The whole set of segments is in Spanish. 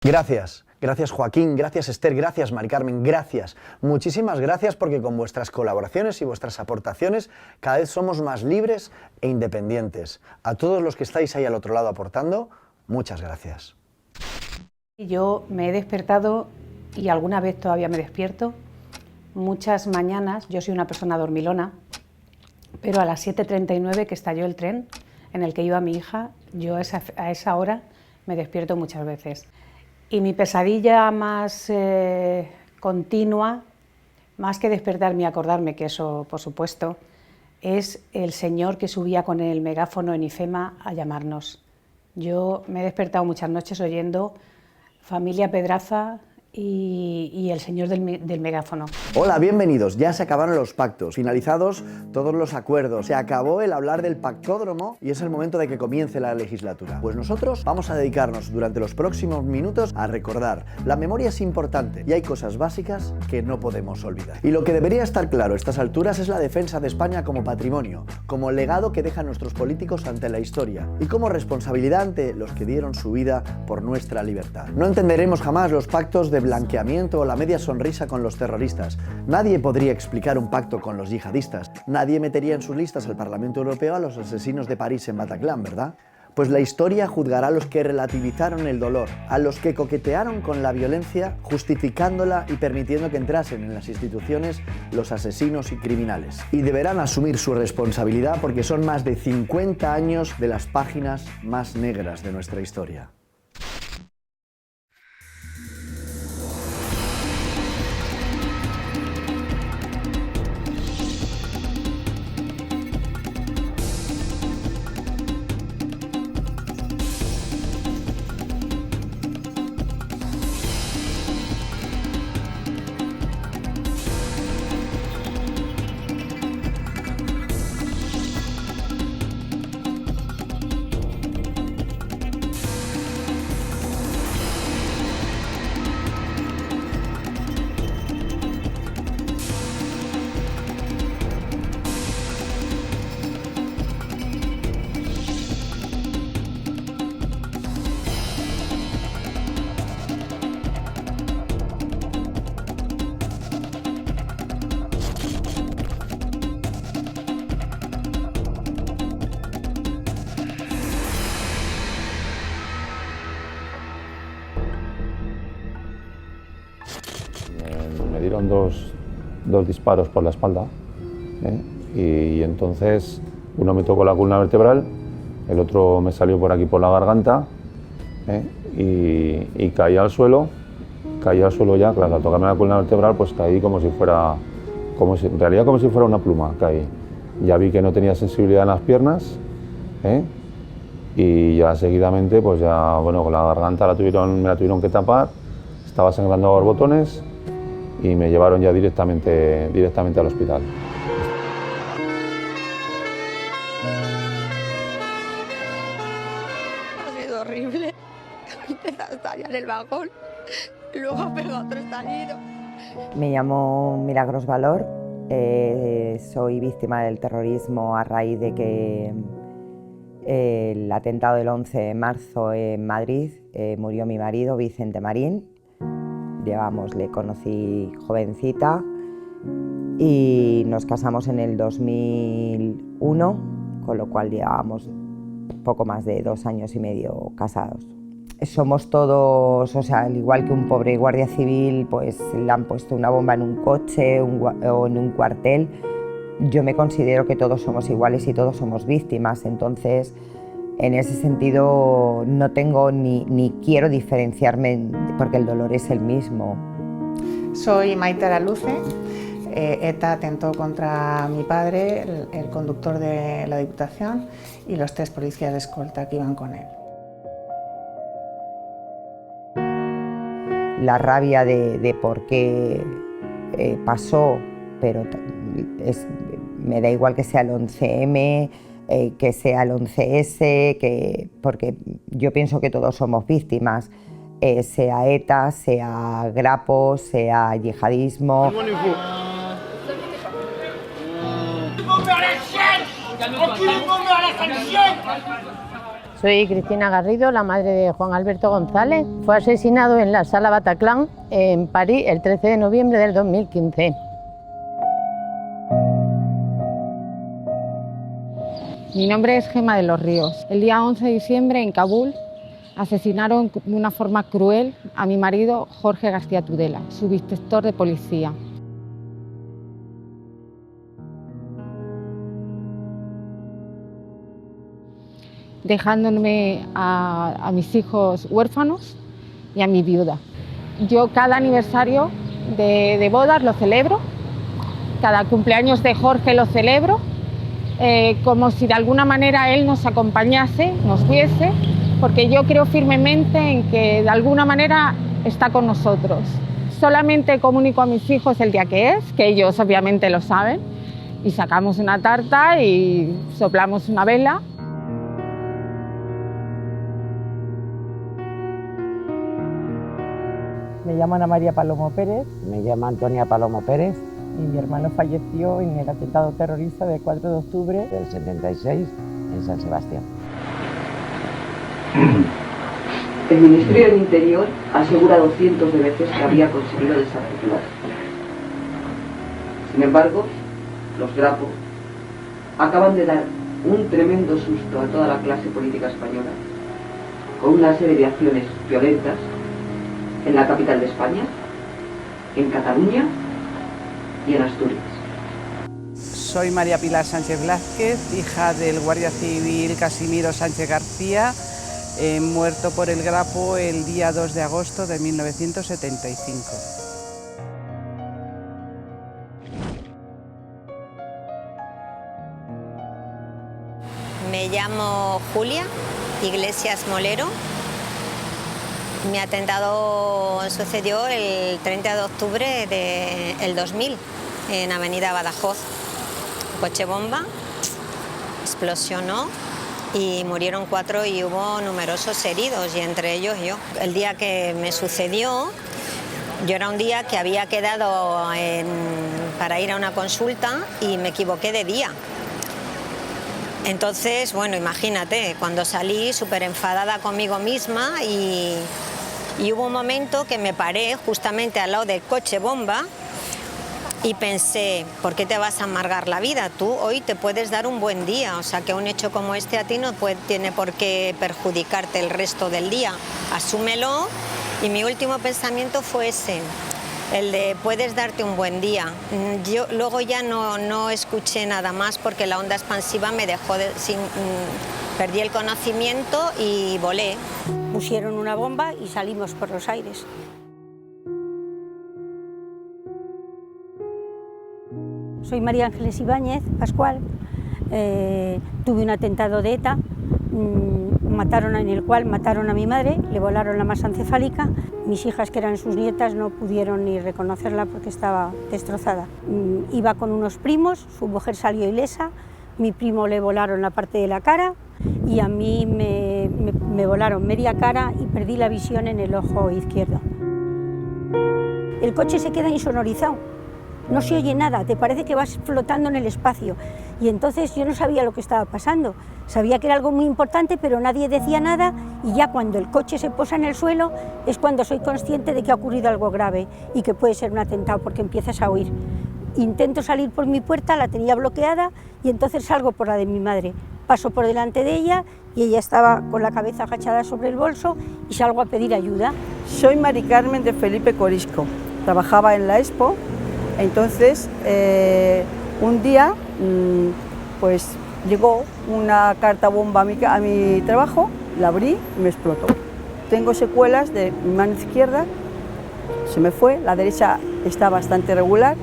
Gracias, gracias Joaquín, gracias Esther, gracias Mari Carmen, gracias. Muchísimas gracias porque con vuestras colaboraciones y vuestras aportaciones cada vez somos más libres e independientes. A todos los que estáis ahí al otro lado aportando, muchas gracias. Yo me he despertado y alguna vez todavía me despierto. Muchas mañanas, yo soy una persona dormilona, pero a las 7:39 que estalló el tren en el que iba mi hija, yo a esa hora me despierto muchas veces. Y mi pesadilla más continua, más que despertarme y acordarme, que eso por supuesto, es el señor que subía con el megáfono en IFEMA a llamarnos. Yo me he despertado muchas noches oyendo Familia Pedraza y el señor del megáfono. Hola, bienvenidos. Ya se acabaron los pactos, finalizados todos los acuerdos. Se acabó el hablar del pactódromo y es el momento de que comience la legislatura. Pues nosotros vamos a dedicarnos durante los próximos minutos a recordar. La memoria es importante y hay cosas básicas que no podemos olvidar. Y lo que debería estar claro a estas alturas es la defensa de España como patrimonio, como legado que dejan nuestros políticos ante la historia y como responsabilidad ante los que dieron su vida por nuestra libertad. No entenderemos jamás los pactos de blanqueamiento o la media sonrisa con los terroristas. Nadie podría explicar un pacto con los yihadistas. Nadie metería en sus listas al Parlamento Europeo a los asesinos de París en Bataclan, ¿verdad? Pues la historia juzgará a los que relativizaron el dolor, a los que coquetearon con la violencia, justificándola y permitiendo que entrasen en las instituciones los asesinos y criminales. Y deberán asumir su responsabilidad porque son más de 50 años de las páginas más negras de nuestra historia. Me dieron dos disparos por la espalda, y entonces uno me tocó la columna vertebral, el otro me salió por aquí por la garganta, y caí al suelo ya, claro, al tocarme la columna vertebral pues caí como si fuera, en realidad como si fuera una pluma, caí. Ya vi que no tenía sensibilidad en las piernas, y ya seguidamente pues ya, bueno, con la garganta me la tuvieron que tapar, estaba sangrando a borbotones y me llevaron ya directamente al hospital. Ha sido horrible. Empezó a estallar el vagón, luego pegó otro estallido. Me llamo Milagros Valor, soy víctima del terrorismo a raíz de que el atentado del 11 de marzo en Madrid murió mi marido Vicente Marín. Le conocí jovencita y nos casamos en el 2001, con lo cual llevábamos poco más de 2 años y medio casados. Somos todos, o sea, al igual que un pobre guardia civil, pues le han puesto una bomba en un coche o en un cuartel. Yo me considero que todos somos iguales y todos somos víctimas, entonces en ese sentido no tengo ni quiero diferenciarme porque el dolor es el mismo. Soy Maite Araluce. ETA atentó contra mi padre, el conductor de la Diputación y los 3 policías de escolta que iban con él. La rabia de por qué pasó, pero me da igual que sea el 11M, que sea el 11S, porque yo pienso que todos somos víctimas, sea ETA, sea Grapo, sea yihadismo. Soy Cristina Garrido, la madre de Juan Alberto González. Fue asesinado en la Sala Bataclan, en París, el 13 de noviembre del 2015. Mi nombre es Gema de los Ríos. El día 11 de diciembre, en Kabul, asesinaron de una forma cruel a mi marido Jorge García Tudela, subinspector de policía. Dejándome a mis hijos huérfanos y a mi viuda. Yo cada aniversario de bodas lo celebro, cada cumpleaños de Jorge lo celebro, como si de alguna manera él nos acompañase, nos viese, porque yo creo firmemente en que de alguna manera está con nosotros. Solamente comunico a mis hijos el día que es, que ellos obviamente lo saben, y sacamos una tarta y soplamos una vela. Me llamo Ana María Palomo Pérez. Me llamo Antonia Palomo Pérez. Y mi hermano falleció en el atentado terrorista del 4 de octubre del 76 en San Sebastián. El Ministerio del Interior ha asegurado cientos de veces que había conseguido desarticular. Sin embargo, los Grapo acaban de dar un tremendo susto a toda la clase política española con una serie de acciones violentas en la capital de España, en Cataluña y en Asturias. Soy María Pilar Sánchez Blázquez, hija del guardia civil Casimiro Sánchez García, muerto por el Grapo el día 2 de agosto de 1975. Me llamo Julia Iglesias Molero. Mi atentado sucedió el 30 de octubre del 2000 en Avenida Badajoz. Un coche bomba explosionó y murieron 4 y hubo numerosos heridos, y entre ellos yo. El día que me sucedió, yo era un día que había quedado para ir a una consulta y me equivoqué de día. Entonces, bueno, imagínate, cuando salí súper enfadada conmigo misma y hubo un momento que me paré justamente al lado del coche bomba y pensé, ¿por qué te vas a amargar la vida? Tú hoy te puedes dar un buen día, o sea que un hecho como este a ti no tiene por qué perjudicarte el resto del día. Asúmelo, y mi último pensamiento fue ese, el de puedes darte un buen día. Yo luego ya no escuché nada más porque la onda expansiva me dejó perdí el conocimiento y volé. Pusieron una bomba y salimos por los aires. Soy María Ángeles Ibáñez Pascual, tuve un atentado de ETA, en el cual mataron a mi madre, le volaron la masa encefálica. Mis hijas, que eran sus nietas, no pudieron ni reconocerla porque estaba destrozada. Iba con unos primos, su mujer salió ilesa, mi primo le volaron la parte de la cara y a mí me volaron media cara y perdí la visión en el ojo izquierdo. El coche se queda insonorizado, no se oye nada, te parece que vas flotando en el espacio. Y entonces yo no sabía lo que estaba pasando, sabía que era algo muy importante, pero nadie decía nada, y ya cuando el coche se posa en el suelo es cuando soy consciente de que ha ocurrido algo grave y que puede ser un atentado, porque empiezas a oír. Intento salir por mi puerta, la tenía bloqueada, y entonces salgo por la de mi madre. Paso por delante de ella y ella estaba con la cabeza agachada sobre el bolso y salgo a pedir ayuda. Soy Mari Carmen de Felipe Corisco, trabajaba en la Expo. Entonces, un día, pues llegó una carta bomba a mi trabajo, la abrí y me explotó. Tengo secuelas de mi mano izquierda, se me fue, la derecha está bastante regular.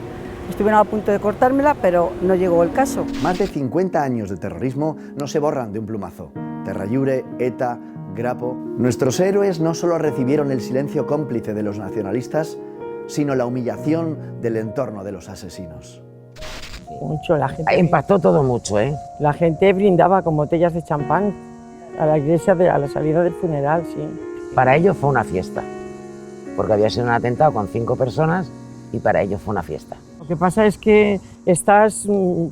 Estuvieron a punto de cortármela, pero no llegó el caso. Más de 50 años de terrorismo no se borran de un plumazo. Terra Lliure, ETA, Grapo. Nuestros héroes no solo recibieron el silencio cómplice de los nacionalistas, sino la humillación del entorno de los asesinos. Mucho, la gente... Impactó todo mucho, ¿eh? La gente brindaba con botellas de champán a la iglesia a la salida del funeral, sí. Para ellos fue una fiesta, porque había sido un atentado con 5 personas y para ellos fue una fiesta. Lo que pasa es que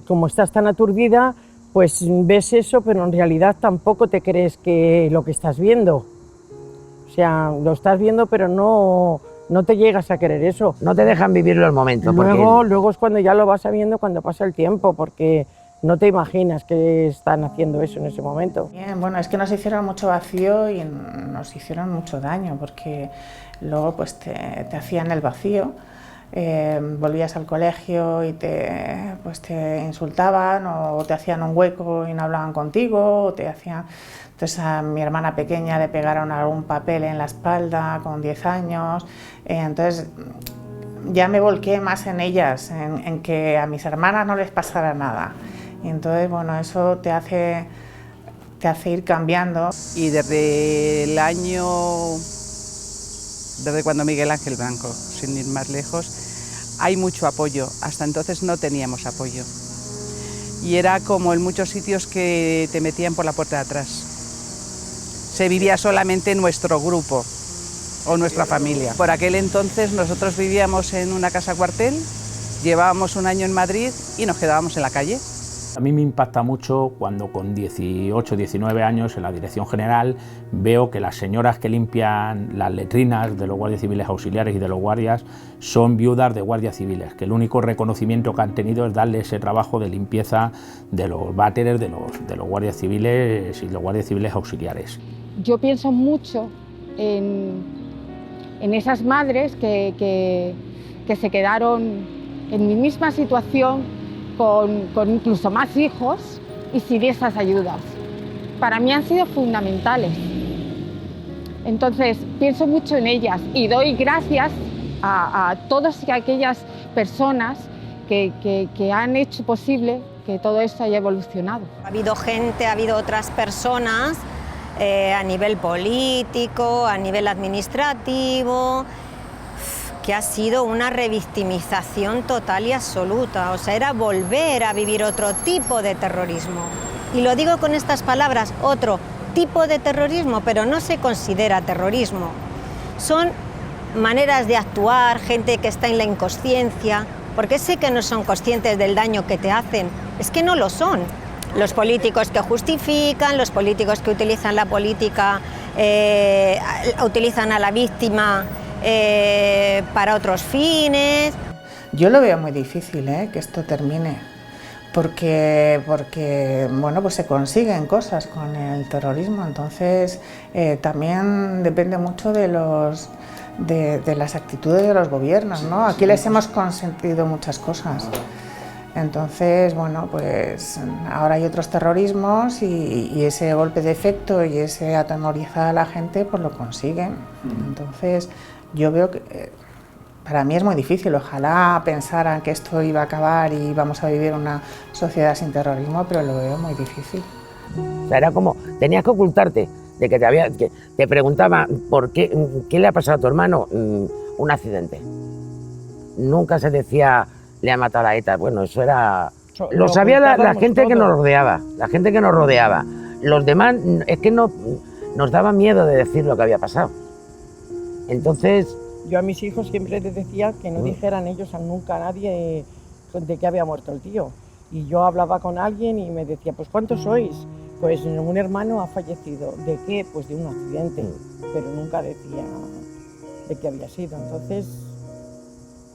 como estás tan aturdida, pues ves eso, pero en realidad tampoco te crees que lo que estás viendo. O sea, lo estás viendo, pero no te llegas a querer eso. No te dejan vivirlo el momento. Luego es cuando ya lo vas sabiendo, cuando pasa el tiempo, porque no te imaginas que están haciendo eso en ese momento. Bien, bueno, es que nos hicieron mucho vacío y nos hicieron mucho daño, porque luego pues te hacían el vacío. Volvías al colegio y te insultaban o te hacían un hueco y no hablaban contigo, o te hacían... Entonces a mi hermana pequeña le pegaron algún papel en la espalda con 10 años, entonces ya me volqué más en ellas, en que a mis hermanas no les pasara nada. Y entonces, bueno, eso te hace ir cambiando. Y desde cuando Miguel Ángel Blanco, sin ir más lejos, hay mucho apoyo. Hasta entonces no teníamos apoyo. Y era como en muchos sitios que te metían por la puerta de atrás. Se vivía solamente nuestro grupo o nuestra familia. Por aquel entonces nosotros vivíamos en una casa cuartel, llevábamos un año en Madrid y nos quedábamos en la calle. A mí me impacta mucho cuando con 18, 19 años en la Dirección General veo que las señoras que limpian las letrinas de los guardias civiles auxiliares y de los guardias son viudas de guardias civiles, que el único reconocimiento que han tenido es darle ese trabajo de limpieza de los váteres de los guardias civiles y los guardias civiles auxiliares. Yo pienso mucho en esas madres que se quedaron en mi misma situación, con incluso más hijos y sin esas ayudas. Para mí han sido fundamentales. Entonces pienso mucho en ellas y doy gracias a todas aquellas personas que han hecho posible que todo esto haya evolucionado. Ha habido gente, ha habido otras personas a nivel político, a nivel administrativo, que ha sido una revictimización total y absoluta. O sea, era volver a vivir otro tipo de terrorismo. Y lo digo con estas palabras, otro tipo de terrorismo, pero no se considera terrorismo. Son maneras de actuar, gente que está en la inconsciencia, porque sé que no son conscientes del daño que te hacen, es que no lo son. Los políticos que justifican, los políticos que utilizan la política, utilizan a la víctima para otros fines. Yo lo veo muy difícil que esto termine, porque bueno, pues se consiguen cosas con el terrorismo, entonces también depende mucho de las actitudes de los gobiernos, ¿no? Aquí les hemos consentido muchas cosas. Entonces, bueno, pues ahora hay otros terrorismos y ese golpe de efecto y ese atemorizar a la gente, pues lo consiguen. Entonces, yo veo que para mí es muy difícil. Ojalá pensaran que esto iba a acabar y íbamos a vivir una sociedad sin terrorismo, pero lo veo muy difícil. O sea, era como, tenías que ocultarte, de que te preguntaba por qué le ha pasado a tu hermano, un accidente. Nunca se decía, le ha matado a ETA. Bueno, eso era... Lo sabía la gente que nos rodeaba, Los demás, es que no nos daba miedo de decir lo que había pasado. Entonces... Yo a mis hijos siempre les decía que no dijeran ellos nunca a nadie de que había muerto el tío. Y yo hablaba con alguien y me decía, pues ¿cuántos sois? Pues un hermano ha fallecido. ¿De qué? Pues de un accidente. Pero nunca decía de qué había sido. Entonces,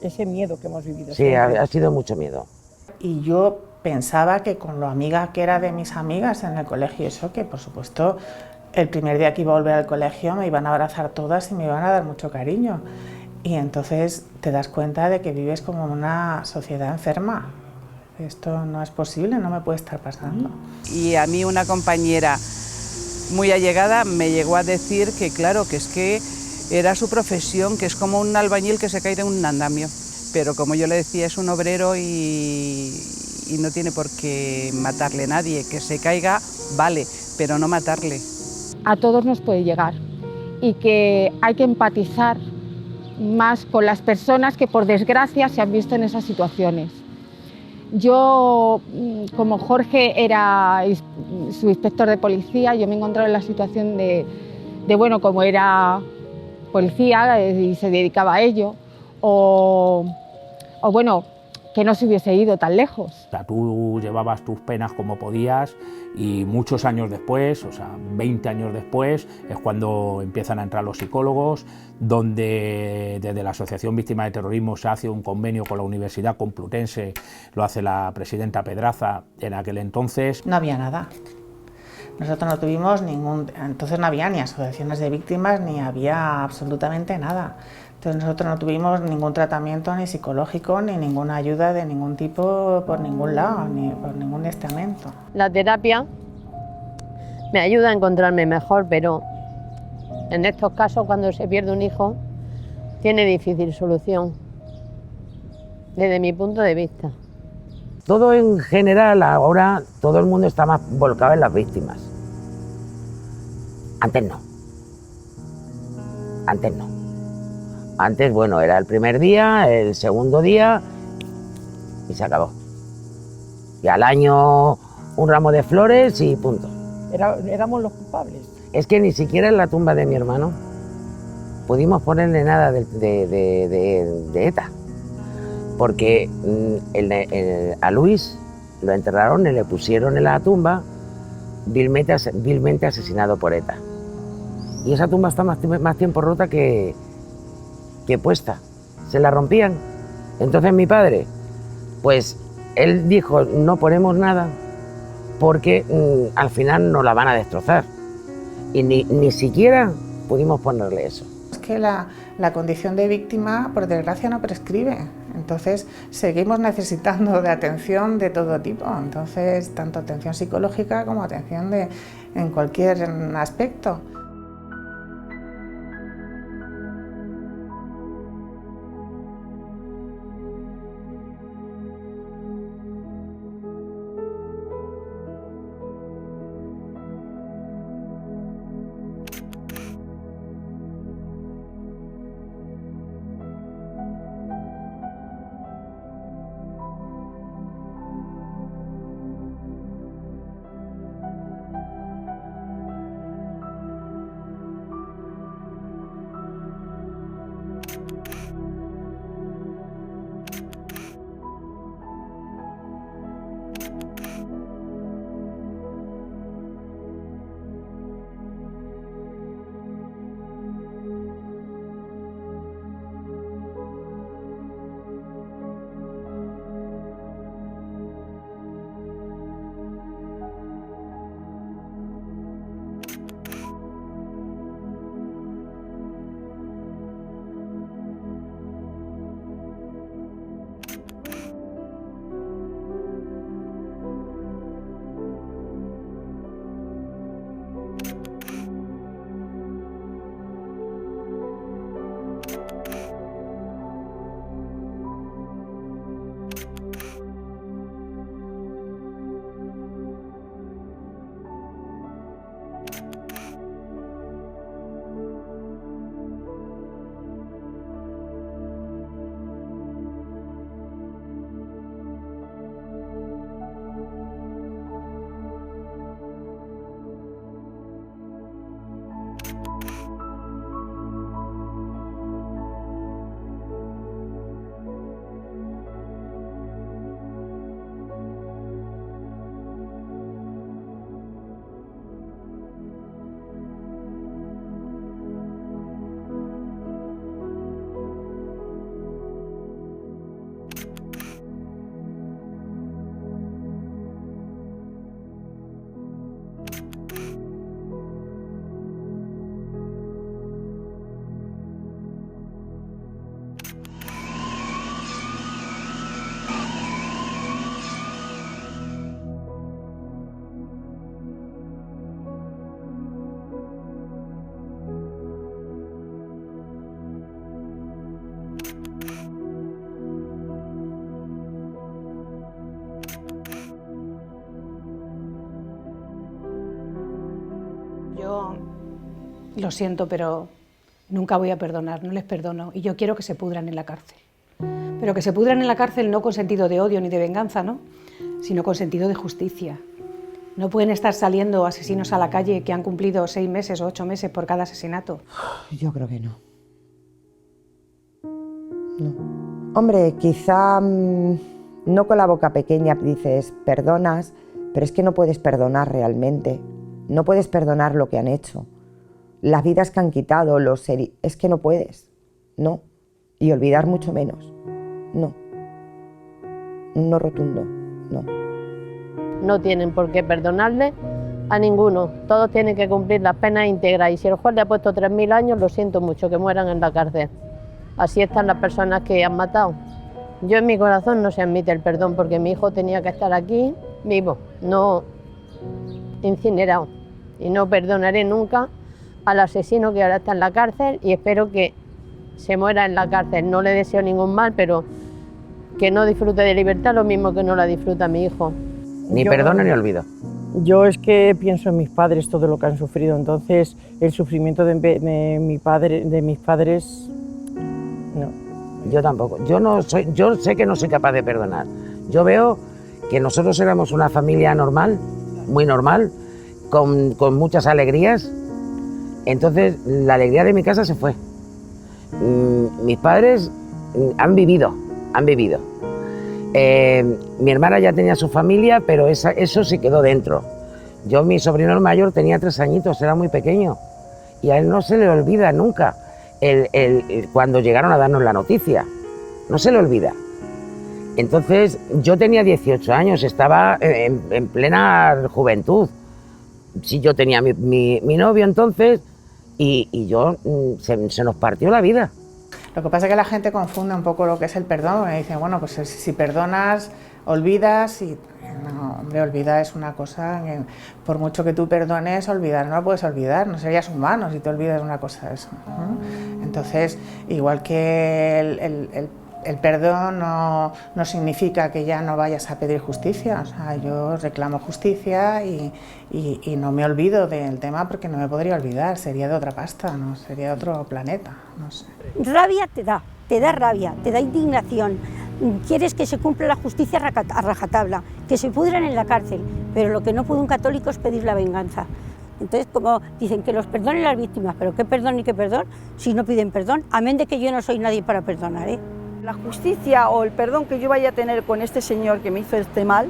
ese miedo que hemos vivido. Sí, ha sido mucho miedo. Y yo pensaba que con lo amiga que era de mis amigas en el colegio, eso que por supuesto el primer día que iba a volver al colegio me iban a abrazar todas y me iban a dar mucho cariño. Y entonces te das cuenta de que vives como una sociedad enferma. Esto no es posible, no me puede estar pasando. Y a mí una compañera muy allegada me llegó a decir que claro, que es que era su profesión, que es como un albañil que se cae de un andamio. Pero como yo le decía, es un obrero y no tiene por qué matarle a nadie. Que se caiga, vale, pero no matarle. A todos nos puede llegar y que hay que empatizar más con las personas que por desgracia se han visto en esas situaciones. Yo, como Jorge era su inspector de policía, yo me encontraba en la situación de bueno, como era policía y se dedicaba a ello, o bueno, que no se hubiese ido tan lejos. O sea, tú llevabas tus penas como podías y muchos años después, o sea, 20 años después, es cuando empiezan a entrar los psicólogos, donde desde la Asociación Víctimas de Terrorismo se hace un convenio con la Universidad Complutense, lo hace la presidenta Pedraza en aquel entonces. No había nada. Nosotros no tuvimos entonces no había ni asociaciones de víctimas, ni había absolutamente nada. Entonces nosotros no tuvimos ningún tratamiento ni psicológico, ni ninguna ayuda de ningún tipo por ningún lado, ni por ningún estamento. La terapia me ayuda a encontrarme mejor, pero en estos casos, cuando se pierde un hijo, tiene difícil solución, desde mi punto de vista. Todo en general, ahora todo el mundo está más volcado en las víctimas. Antes no. Antes no. Antes, bueno, era el primer día, el segundo día y se acabó. Y al año un ramo de flores y punto. Éramos los culpables. Es que ni siquiera en la tumba de mi hermano pudimos ponerle nada de ETA. Porque a Luis lo enterraron y le pusieron en la tumba vilmente asesinado por ETA. Y esa tumba está más tiempo rota que puesta. Se la rompían. Entonces mi padre, pues él dijo, no ponemos nada porque al final nos la van a destrozar. Y ni siquiera pudimos ponerle eso. Es que la condición de víctima, por desgracia, no prescribe. Entonces seguimos necesitando de atención de todo tipo. Entonces, tanto atención psicológica como atención en cualquier aspecto. Yo lo siento, pero nunca voy a perdonar, no les perdono. Y yo quiero que se pudran en la cárcel. Pero que se pudran en la cárcel no con sentido de odio ni de venganza, ¿no? Sino con sentido de justicia. No pueden estar saliendo asesinos a la calle que han cumplido 6 meses o 8 meses por cada asesinato. Yo creo que no. No. Hombre, quizá No con la boca pequeña dices perdonas, pero es que no puedes perdonar realmente. No puedes perdonar lo que han hecho. Las vidas que han quitado, es que no puedes. No. Y olvidar mucho menos. No. No rotundo. No. No tienen por qué perdonarle a ninguno. Todos tienen que cumplir las penas íntegras. Y si el juez le ha puesto 3.000 años, lo siento mucho, que mueran en la cárcel. Así están las personas que han matado. Yo en mi corazón no se admite el perdón porque mi hijo tenía que estar aquí vivo, no incinerado. Y no perdonaré nunca al asesino que ahora está en la cárcel y espero que se muera en la cárcel. No le deseo ningún mal, pero que no disfrute de libertad lo mismo que no la disfruta mi hijo. Ni perdono ni olvido. Yo es que pienso en mis padres, todo lo que han sufrido, entonces el sufrimiento de mis padres, no. Yo tampoco. Yo sé que no soy capaz de perdonar. Yo veo que nosotros éramos una familia normal, muy normal, con muchas alegrías. Entonces la alegría de mi casa se fue. Mis padres han vivido. Mi hermana ya tenía su familia, pero eso se quedó dentro. Mi sobrino el mayor tenía 3 añitos, era muy pequeño. Y a él no se le olvida nunca cuando llegaron a darnos la noticia. No se le olvida. Entonces yo tenía 18 años, estaba en plena juventud. Sí, yo tenía mi novio entonces y se nos partió la vida. Lo que pasa es que la gente confunde un poco lo que es el perdón. Dicen, bueno, pues si perdonas, olvidas y... No, hombre, olvidar es una cosa que por mucho que tú perdones, olvidar no lo puedes olvidar, no serías humano si te olvidas una cosa de eso, ¿no? Entonces, igual que el perdón no significa que ya no vayas a pedir justicia, o sea, yo reclamo justicia y no me olvido del tema porque no me podría olvidar, sería de otra pasta, ¿no? Sería de otro planeta, no sé. Rabia te da rabia, te da indignación. Quieres que se cumpla la justicia a rajatabla, que se pudran en la cárcel, pero lo que no puede un católico es pedir la venganza. Entonces, como dicen que los perdonen las víctimas, pero ¿qué perdón ni qué perdón si no piden perdón? Amén de que yo no soy nadie para perdonar, ¿eh? La justicia o el perdón que yo vaya a tener con este señor que me hizo este mal,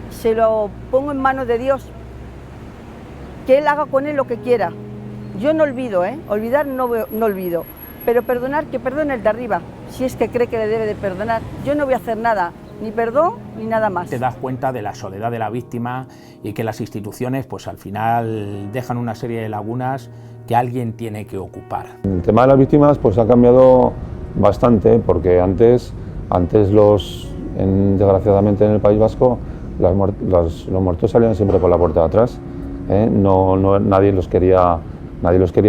se lo pongo en manos de Dios, que Él haga con él lo que quiera. Yo no olvido, olvidar no olvido, pero perdonar, que perdone el de arriba, si es que cree que le debe de perdonar. Yo no voy a hacer nada, ni perdón ni nada más. Te das cuenta de la soledad de la víctima y que las instituciones pues al final dejan una serie de lagunas que alguien tiene que ocupar. El tema de las víctimas pues ha cambiado bastante porque antes desgraciadamente en el País Vasco los muertos salían siempre por la puerta de atrás, nadie los quería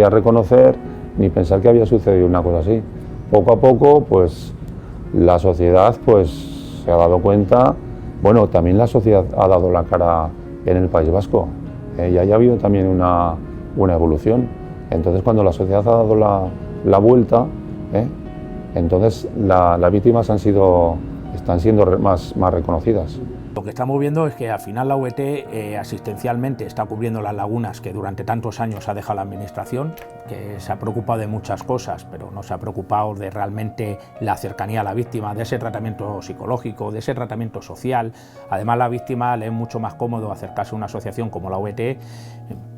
reconocer ni pensar que había sucedido una cosa así. Poco a poco, pues la sociedad pues se ha dado cuenta, bueno, también la sociedad ha dado la cara en el País Vasco, y ahí ha habido también una evolución. Entonces, cuando la sociedad ha dado la vuelta, entonces las víctimas están siendo más reconocidas. Lo que estamos viendo es que al final la VT asistencialmente está cubriendo las lagunas que durante tantos años ha dejado la administración, que se ha preocupado de muchas cosas, pero no se ha preocupado de realmente la cercanía a la víctima, de ese tratamiento psicológico, de ese tratamiento social. Además, la víctima le es mucho más cómodo acercarse a una asociación como la VT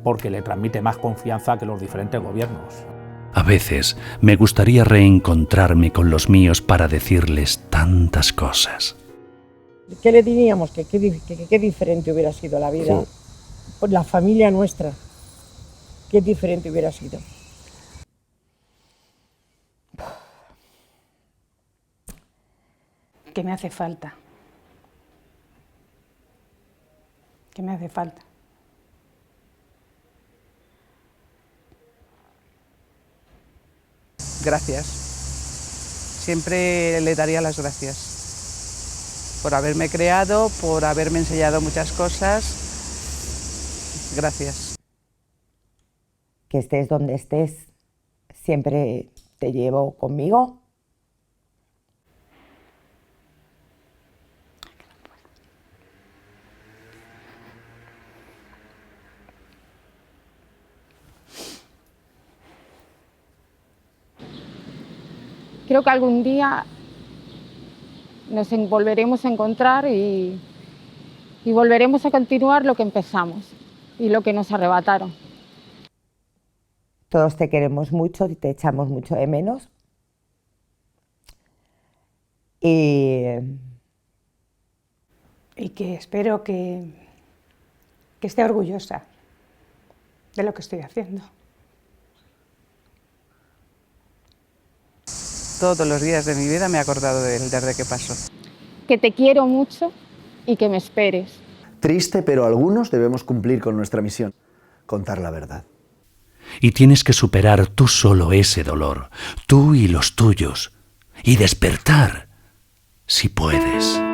porque le transmite más confianza que los diferentes gobiernos. A veces me gustaría reencontrarme con los míos para decirles tantas cosas. ¿Qué le diríamos? Que qué diferente hubiera sido la vida. Sí. Pues la familia nuestra, qué diferente hubiera sido. ¿Qué me hace falta? ¿Qué me hace falta? Gracias. Siempre le daría las gracias por haberme creado, por haberme enseñado muchas cosas. Gracias. Que estés donde estés, siempre te llevo conmigo. Creo que algún día nos volveremos a encontrar y volveremos a continuar lo que empezamos y lo que nos arrebataron. Todos te queremos mucho y te echamos mucho de menos. Y que espero que esté orgullosa de lo que estoy haciendo. Todos los días de mi vida me he acordado de él desde que pasó. Que te quiero mucho y que me esperes. Triste, pero algunos debemos cumplir con nuestra misión, contar la verdad. Y tienes que superar tú solo ese dolor, tú y los tuyos, y despertar, si puedes.